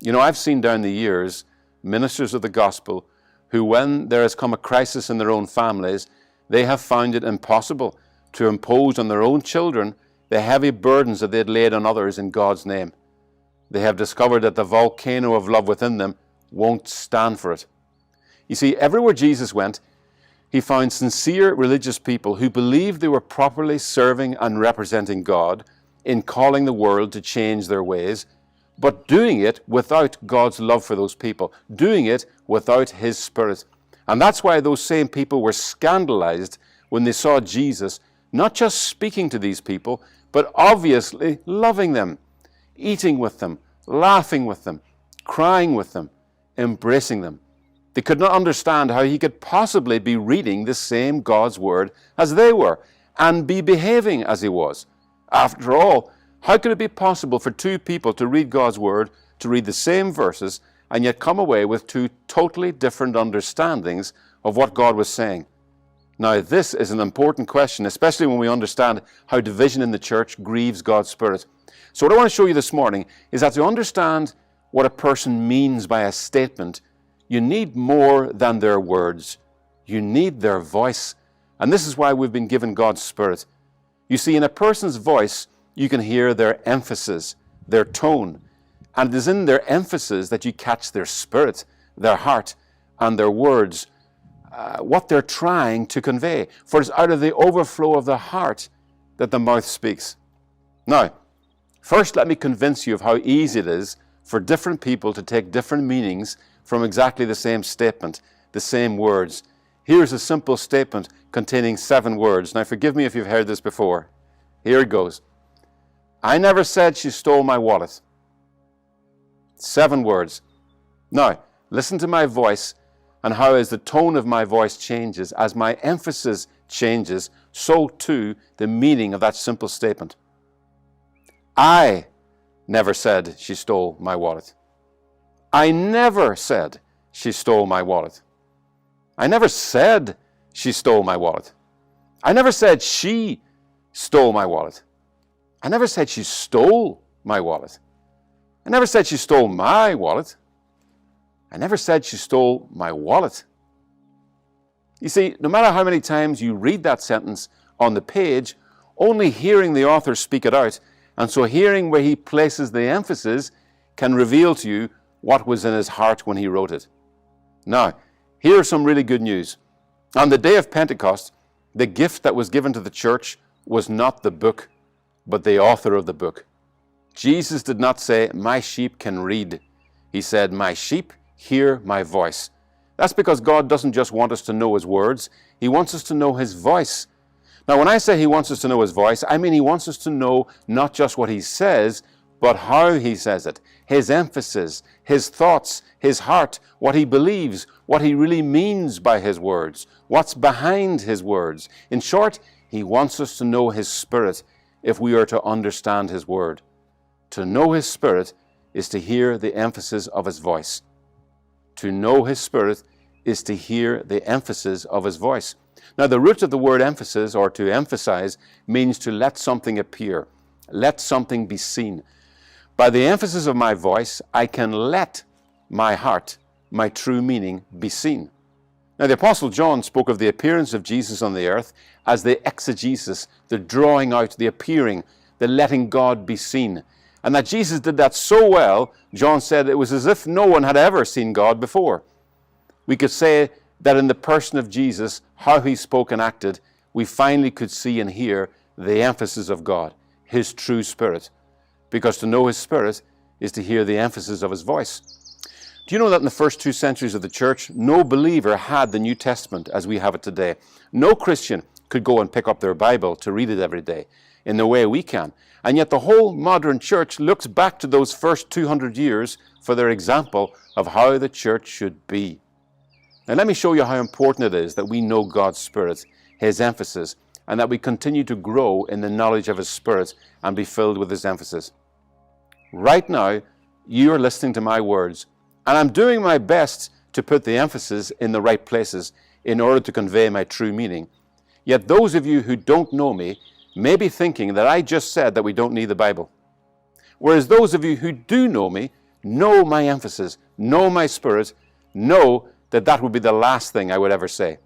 You know, I've seen down the years ministers of the gospel who, when there has come a crisis in their own families, they have found it impossible to impose on their own children the heavy burdens that they had laid on others in God's name. They have discovered that the volcano of love within them won't stand for it. You see, everywhere Jesus went, he found sincere religious people who believed they were properly serving and representing God in calling the world to change their ways, but doing it without God's love for those people, doing it without His Spirit. And that's why those same people were scandalized when they saw Jesus not just speaking to these people, but obviously loving them, eating with them, laughing with them, crying with them, embracing them. They could not understand how he could possibly be reading the same God's Word as they were and be behaving as he was. After all, how could it be possible for two people to read God's Word, to read the same verses, and yet come away with two totally different understandings of what God was saying? Now, this is an important question, especially when we understand how division in the church grieves God's Spirit. So what I want to show you this morning is that to understand what a person means by a statement, you need more than their words. You need their voice. And this is why we've been given God's Spirit. You see, in a person's voice, you can hear their emphasis, their tone. And it is in their emphasis that you catch their spirit, their heart, and their words, what they're trying to convey. For it's out of the overflow of the heart that the mouth speaks. Now, first let me convince you of how easy it is for different people to take different meanings from exactly the same statement, the same words. Here's a simple statement containing 7 words. Now forgive me if you've heard this before. Here it goes. I never said she stole my wallet. 7 words. Now, listen to my voice and how as the tone of my voice changes, as my emphasis changes, so too the meaning of that simple statement. I never said she stole my wallet. I never said she stole my wallet. I never said she stole my wallet. I never said she stole my wallet. I never said she stole my wallet. I never said she stole my wallet. I never said she stole my wallet. You see, no matter how many times you read that sentence on the page, only hearing the author speak it out, and so hearing where he places the emphasis, can reveal to you what was in his heart when he wrote it. Now, here's some really good news. On the day of Pentecost, the gift that was given to the church was not the book, but the author of the book. Jesus did not say, my sheep can read. He said, my sheep hear my voice. That's because God doesn't just want us to know His words, He wants us to know His voice. Now, when I say He wants us to know His voice, I mean He wants us to know not just what He says, but how He says it, His emphasis, His thoughts, His heart, what He believes, what He really means by His words, what's behind His words. In short, He wants us to know His Spirit if we are to understand His Word. To know His Spirit is to hear the emphasis of His voice. To know His Spirit is to hear the emphasis of His voice. Now, the root of the word emphasis, or to emphasize, means to let something appear, let something be seen. By the emphasis of my voice, I can let my heart, my true meaning, be seen. Now, the Apostle John spoke of the appearance of Jesus on the earth as the exegesis, the drawing out, the appearing, the letting God be seen. And that Jesus did that so well, John said it was as if no one had ever seen God before. We could say that in the person of Jesus, how He spoke and acted, we finally could see and hear the emphasis of God, His true Spirit. Because to know His Spirit is to hear the emphasis of His voice. Do you know that in the first 2 centuries of the church, no believer had the New Testament as we have it today? No Christian could go and pick up their Bible to read it every day in the way we can. And yet the whole modern church looks back to those first 200 years for their example of how the church should be. Now let me show you how important it is that we know God's Spirit, His emphasis, and that we continue to grow in the knowledge of His Spirit and be filled with His emphasis. Right now, you are listening to my words, and I'm doing my best to put the emphasis in the right places in order to convey my true meaning. Yet those of you who don't know me may be thinking that I just said that we don't need the Bible. Whereas those of you who do know me know my emphasis, know my spirit, know that that would be the last thing I would ever say.